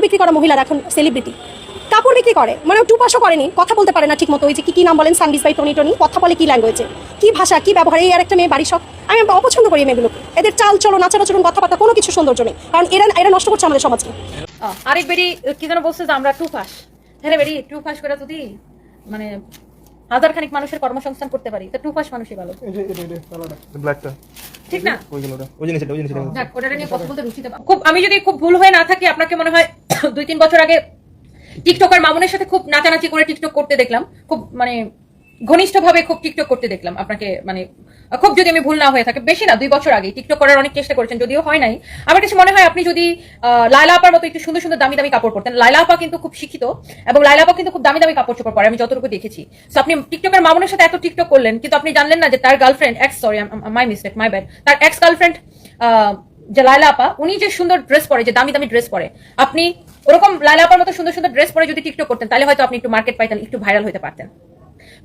বিক্রি করা মহিলারা এখন সেলিব্রিটি, কাপড় বিক্রি করে, মানে টুপাসও করেনি, কথা বলতে পারে না ঠিক মতো। ওই যে কি নাম বলেন, সানবিস বাই টনি টনি, কথা বলে কি ল্যাঙ্গুয়েজে, কি ভাষা, কি ব্যবহার। এই আর একটা মেয়ে বাড়ি সব, আমি অপছন্দ করি মেয়েগুলোকে। এদের চাল চলন, আচার-আচরণ, কথাবার্তা কোনো কিছু সৌন্দর্য নেই, কারণ এরা নষ্ট করছে আমাদের সমাজকে। আরেক বেরি কি যেন বলছে যে আমরা টুপাস, হ্যাঁ বেরি টুপাস করে যদি মানে হাজার খানিক মানুষের কর্মসংস্থান করতে পারি, তো টুপাস মানুষই ভালো, ঠিক না? ওটা নিয়ে কথা বলতে রুচিতে খুব, আমি যদি খুব ভুল হয়ে না থাকি, আপনাকে মনে হয় 2-3 বছর আগে টিকটকার মামুনের সাথে খুব নাচানাচি করে টিকটক করতে দেখলাম, খুব মানে ঘনিষ্ঠভাবে খুব টিকটক করতে দেখলাম আপনাকে, মানে খুব যদি আমি ভুল না হয়ে থাকে, বেশি না 2 বছর আগে টিকটক করার অনেক চেষ্টা করেছেন, যদিও হয় নাই। আমার কাছে মনে হয় আপনি যদি লায়লা আপার মতো একটু সুন্দর সুন্দর দামি দামি কাপড় পরতেন। লায়লা আপা কিন্তু খুব শিক্ষিত এবং লায়লা আপা কিন্তু খুব দামি দামি কাপড় চোপড় পরে, আমি যতটুকু দেখেছি। তো আপনি টিকটকের মামুনের সাথে এত টিকটক করলেন, কিন্তু আপনি জানলেন না যে তার girlfriend my mistake, my bad, তার এক্স গার্লফ্রেন্ড যে লায়লা আপা, উনি যে সুন্দর ড্রেস পরে, যে দামি দামি ড্রেস পরে, আপনি ওরকম লায়লা আপার মতো সুন্দর সুন্দর ড্রেস পরে যদি টিকটক করতেন, তাহলে হয়তো আপনি একটু মার্কেট পাইতেন, একটু ভাইরাল হতে পারতেন।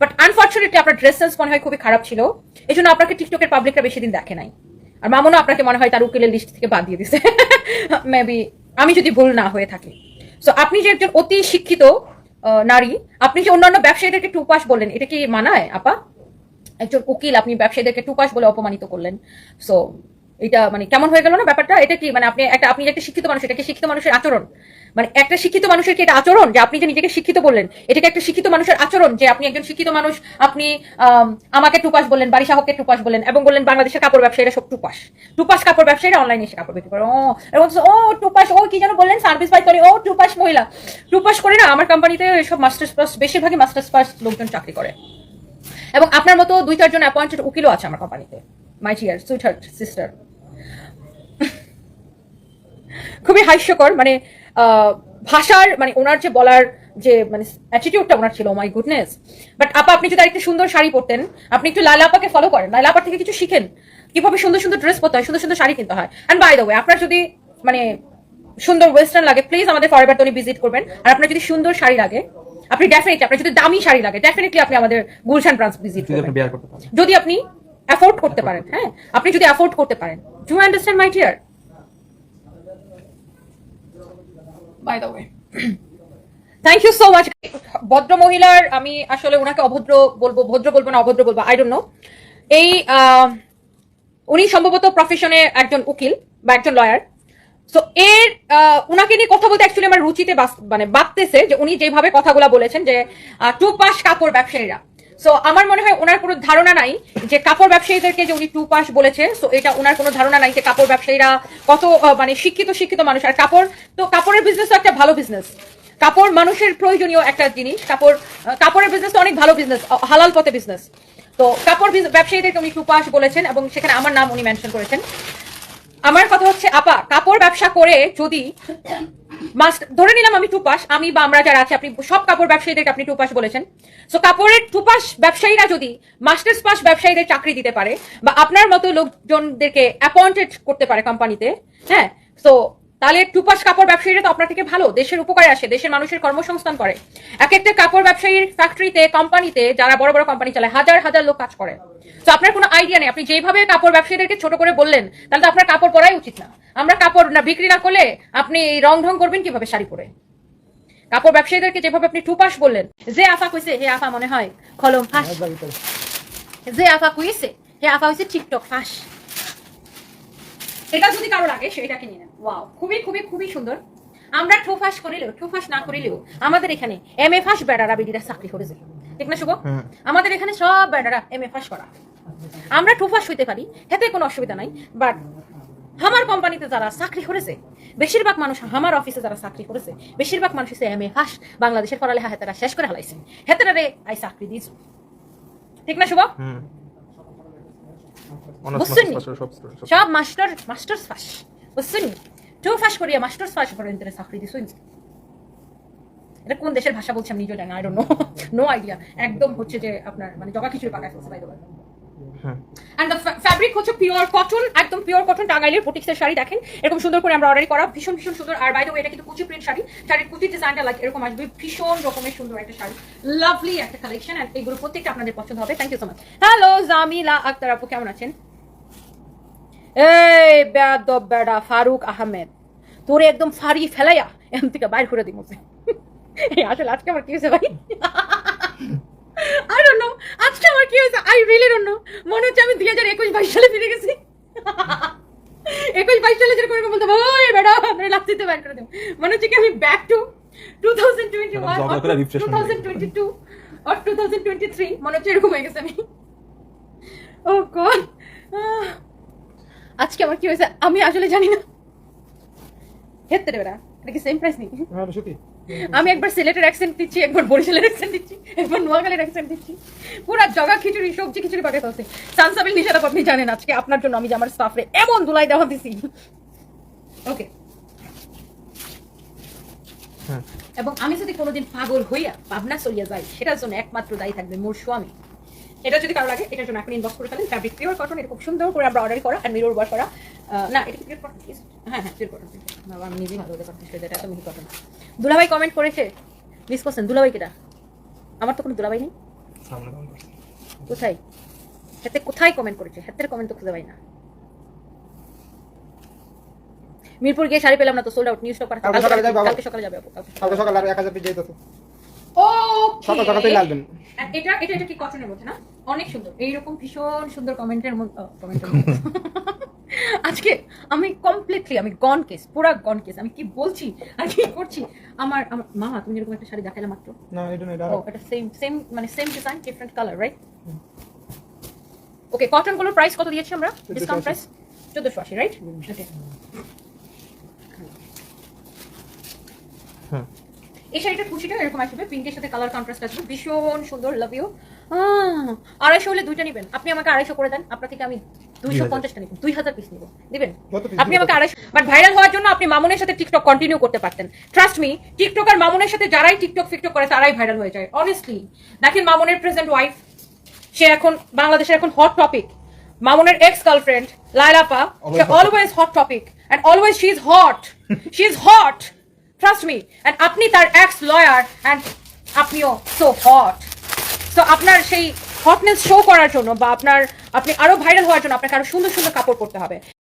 বাট আনফর্চুনেটলি আপনার ড্রেস সেন্স মনে হয় খুবই খারাপ ছিল, এই জন্য আপনাকে টিকটকের পাবলিকরা বেশি দিন দেখে নাই। আর মামুনও আপনাকে মনে হয় তার উকিলের লিস্ট থেকে বাদ দিয়ে দিছে, মেবি, আমি যদি ভুল না হয়ে থাকি। সো আপনি যে একজন অতি শিক্ষিত নারী, আপনি যে অন্যান্য ব্যবসায়ীদেরকে টুপাস বললেন, এটা কি মানায় আপা? একজন উকিল, আপনি ব্যবসায়ীদেরকে টুপাস বলে অপমানিত করলেন। সো এটা মানে কেমন হয়ে গেল না ব্যাপারটা? এটা কি মানে আপনি একটা শিক্ষিত মানুষ, এটা কি শিক্ষিত মানুষের আচরণ? মানে একটা শিক্ষিত মানুষের কি এটা আচরণ যে আপনি যে নিজেকে শিক্ষিত বললেন, এটা কি একটা শিক্ষিত মানুষের আচরণ যে আপনি একজন শিক্ষিত মানুষ, আপনি আমাকে টুপাস বললেন, বাড়ি সাহককে টুপাস বললেন, এবং বললেন বাংলাদেশের কাপড় ব্যবসায়ীরা সব টুপাস কাপড় ব্যবসায়ীরা অনলাইনে এসে কাপড় বিক্রি করে। ও টুপাস, ও কি যেন বললেন, সার্ভিস পাই তরি, ও টুপাস মহিলা। টুপাস করে না, আমার কোম্পানিতে সব মাস্টার্স পাস, বেশিরভাগই মাস্টার্স পাস লোকজন চাকরি করে, এবং আপনার মতো 2-4 জন অ্যাপয়েন্টেড উকিলও আছে আমার কোম্পানিতে। মাই ডিয়ার সুইটহার্ট সিস্টার, খুবই হাস্যকর, মানে ভাষার মানে ওনার যে বলার যে মানে অ্যাটিটিউডটা ওনার ছিল, মাই গুডনেস। বাট আপা, আপনি যদি আরেকটু সুন্দর শাড়ি পরতেন, আপনি একটু লায়লা আপাকে ফলো করেন, লায়লা আপার থেকে কিছু শিখেন, কিভাবে সুন্দর সুন্দর ড্রেস পরতে হয়, সুন্দর সুন্দর শাড়ি কিনতে হয়। এন্ড বাই দ্য ওয়ে, আপনার যদি মানে সুন্দর ওয়েস্টার্ন লাগে, প্লিজ আমাদের ফরএভার টনি ভিজিট করবেন। আর আপনার যদি সুন্দর শাড়ি লাগে, আপনি ডেফিনেটলি, আপনার যদি দামি শাড়ি লাগে, ডেফিনেটলি আপনি আমাদের গুলশান ব্রাঞ্চ ভিজিট করবেন, যদি আপনি অ্যাফোর্ড করতে পারেন। হ্যাঁ, আপনি যদি অ্যাফোর্ড করতে পারেন। Do you understand my dear? By the way, thank you so much. ভদ্র মহিলার, আমি আসলে ওনাকে অভদ্র বলবো, ভদ্র বলবো না অভদ্র বলবো, আই ডোন্ট নো। এই উনি সম্ভবত প্রফেশনে একজন উকিল বা একজন লয়ার। সো এর উনাকে নিয়ে কথা বলতে অ্যাকচুয়ালি আমার রুচিতে মানে বাঁধতেছে যে উনি যেভাবে কথাগুলো বলেছেন যে টুপাস কাপড় ব্যবসায়ীরা। সো আমার মনে হয় ওনার কোনো ধারণা নাই যে কাপড় ব্যবসায়ীদেরকে যে উনি টুপাস বলেছে, সো এটা ওনার কোনো ধারণা নাই যে কাপড় ব্যবসায়ীরা কত মানে শিক্ষিত মানুষ। আর কাপড়ের বিজনেস তো একটা ভালো বিজনেস, কাপড় মানুষের প্রয়োজনীয় একটা জিনিস। কাপড়ের বিজনেস তো অনেক ভালো বিজনেস, হালাল পথে বিজনেস। তো কাপড় ব্যবসায়ীদেরকে উনি টুপাস বলেছেন এবং সেখানে আমার নাম উনি মেনশন করেছেন। আমার কথা হচ্ছে আপা, কাপড় ব্যবসা করে যদি ধরে নিলাম আমি টুপাস, আমি বা আমরা যারা আছে, আপনি সব কাপড় ব্যবসায়ীদেরকে আপনি টুপাস বলেছেন। সো কাপড়ের টুপাস ব্যবসায়ীরা যদি মাস্টার্স পাস ব্যবসায়ীদের চাকরি দিতে পারে বা আপনার মতো লোকজনদেরকে অ্যাপয়েন্টেড করতে পারে কোম্পানিতে, হ্যাঁ, সো তাহলে টুপাস কাপড় ব্যবসায়ীরা তো আপনার থেকে ভালো, দেশের উপকারে আসে, দেশের মানুষের কর্মসংস্থান করে। এক একটা কাপড় ব্যবসায়ীর ফ্যাক্টরিতে, কোম্পানিতে, যারা বড় বড় কোম্পানি চালায়, হাজার হাজার লোক কাজ করে। তো আপনার কোনো আইডিয়া নেই, আপনি যেভাবে কাপড় ব্যবসায়ীদেরকে ছোট করে বললেন, তাহলে তো আপনার কাপড় পরাই উচিত না। আমরা কাপড় না বিক্রি না করলে আপনি রং ঢং করবেন কিভাবে শাড়ি পরে? কাপড় ব্যবসায়ীদেরকে যেভাবে আপনি টুপাস বললেন, যে আফা কইছে হে আফা মনে হয় কলম ফাঁস, যে আফা কইছে হে আফা হইছে টিকটক ফাঁস। এটা যদি কারো লাগে সেটাকে নিয়ে নেন। ওয়াও, খুবই খুবই খুবই সুন্দর। আমরা ঠোফাস করিলেও, ঠোফাস না করিলেও আমাদের এখানে এমএ ফাঁস বেড়ারা বেডিরা চাকরি করেছে, ঠিক না শুভ? আমাদের এখানে সব বেড়ারা এমএ ফাঁস করা। আমরা ঠোফাস হইতে পারি, এতে কোনো অসুবিধা নাই। বাট আমার কোম্পানিতে যারা চাকরি করেছে, বেশিরভাগ মানুষ, আমার অফিসে যারা চাকরি করেছে, বেশিরভাগ মানুষ হচ্ছে এমএ ফাঁস, বাংলাদেশের পড়ালেখা হেতারা শেষ করে হালাইছে, হেতারা রে আই চাকরি দিয়েছ, ঠিক না শুভ? বুঝছেন? সব মাস্টার্স ফাঁস, বুঝছেন? টুফাস করিয়া মাস্টার্স ফাঁস পর্যন্ত চাকরি দিয়েছ। এটা কোন দেশের ভাষা বলছি আমি নিজেও জানি, I don't know, no idea. একদম হচ্ছে যে আপনার মানে জগা খিচুড়ি পাকায় ফেলছে by the way. And the fabric হচ্ছে পিওর কটন, একদম পিওর কটন। টাঙ্গাইলের বুটিক্সের শাড়ি দেখেন এরকম সুন্দর করে আমরা অর্ডার করা, ভীষণ ভীষণ সুন্দর। আর বাই দ্য ওয়ে এটা কিন্তু কুচি প্রিন্ট শাড়ি, শাড়ির কুচির ডিজাইনটা লাইক এরকম আসবে, ভীষণ রকমের সুন্দর একটা শাড়ি, লাভলি একটা কালেকশন। এন্ড এইগুলো প্রত্যেকটা আপনাদের পছন্দ হবে। Thank you so much. Hello Jamila Akhtar আপু, কেমন আছেন? এই বেয়াদব বেডা ফারুক আহমেদ, তোরে একদম ফারি ফেলাইয়া এখান থেকে বাইর করে দিব আসলে আজকে আমার কি হয়েছে ভাই I don't know আজকে আমার কি হয়েছে I really don't know মনে হচ্ছে আমি 2021-22 সালে ফিরে গেছি 21-22 সালে যেরকম এরকম বলতে ওই বেটা আপনারা লাস্টিতে বাইর করে দেব মনে হচ্ছে কি আমি ব্যাক টু 2021 or 2022 or 2023 মনে হচ্ছে এরকম হয়ে গেছে আমি ও গড আজকে আমার কি হয়েছে আমি আসলে জানি না হেতে রে বেটা এটা কি সেম প্রাইস নাকি হ্যাঁ সত্যি আমি একবার সিলেটের অ্যাকসেন্ট দিচ্ছি একবার বরিশালের অ্যাকসেন্ট দিচ্ছি একবার নোয়াখালীর অ্যাকসেন্ট দিচ্ছি পুরো জগা খিচুড়ি সবজি খিচুড়ি পাঠিয়ে ফেলছে সানসাবিল নিশাদ আপনি জানেন আজকে আপনার জন্য আমি যে আমার স্টাফরে এমন দুলাই দেওয়া দিছি ওকে হ্যাঁ এবং আমি যদি কোনোদিন পাগল হইয়া পাবনা চলিয়া যাই সেটার জন্য একমাত্র দায়ী থাকবে মোর স্বামী এটা যদি কারো লাগে এটার জন্য এখন ইনবক্স করে ফেলেন ফ্যাব্রিক পিওর কটন এটা খুব সুন্দর করে আমরা অর্ডার করা আর মিরর ওয়ার করা না এটা পিওর কটন হ্যাঁ পিওর কটন বাবা আমি নিজেই ভালো করে কনফিউজ করে এটা মিহি কটন দুলাভাই কমেন্ট করেছে মিস করছেন দুলাভাই কেটা আমার তো কোনো দুলাভাই নেই সামনে কমেন্ট করছি কোথায় হাতে কোথায় কমেন্ট করেছে হাতের কমেন্ট তো খুঁজে পাই না মিরপুর গিয়ে শাড়ি পেলাম না তো সোল্ড আউট নিউ স্টক কালকে সকালে যাই বাবা। কালকে সকালে যাবে আপু কালকে সকালে আর 1000 পিস যাইতেছে ওকে সকাল সকালই লাগবেন এটা এটা এটা কি কটনের মধ্যে না অনেক সুন্দর এইরকম ভীষণ সুন্দর কমেন্টের কমেন্টের আজকে আমি কমপ্লিটলি আমি গন কেস পুরা গন কেস আমি কি বলছি আর কি করছি আমার আমার মামা তুমি এরকম একটা শাড়ি দেখাইলে মাত্র না এটা না এটা ও এটা সেম মানে same design different colour right okay cotton গুলোর প্রাইস কত দিয়েছি আমরা ডিসকাউন্ট প্রাইস 1480 রাইট ওকে হ্যাঁ এই শাড়িটার কুচিটা এরকম আসবে পিঙ্কের সাথে কালার কন্ট্রাস্ট আসবে ভীষণ সুন্দর লাভ ইউ 250 হলে দুইটা নেবেন আপনি আমাকে 250 করে দেন আপনার থেকে আমি 250টা নিব 2000 পিস নিব দিবেন কত piece আপনি আমাকে 250 বাট ভাইরাল হওয়ার জন্য আপনি মামুনের সাথে টিকটক কন্টিনিউ করতে পারতেন ট্রাস্ট মি টিকটক আর মামুনের সাথে যারাই টিকটক ফিকটক করে তারাই ভাইরাল হয়ে যায় অনেস্টলি দেখেন মামুনের প্রেজেন্ট ওয়াইফ সে এখন বাংলাদেশের এখন হট টপিক মামুনের এক্স গার্লফ্রেন্ড লাইলাপা সে always hot topic and always she is hot trust me and আপনি তার এক্স লয়ার এন্ড আপনিও সো হট সো আপনার সেই হটনেস শো করার জন্য বা আপনি আরো ভাইরাল হওয়ার জন্য আপনাকে আরো সুন্দর সুন্দর কাপড় পরতে হবে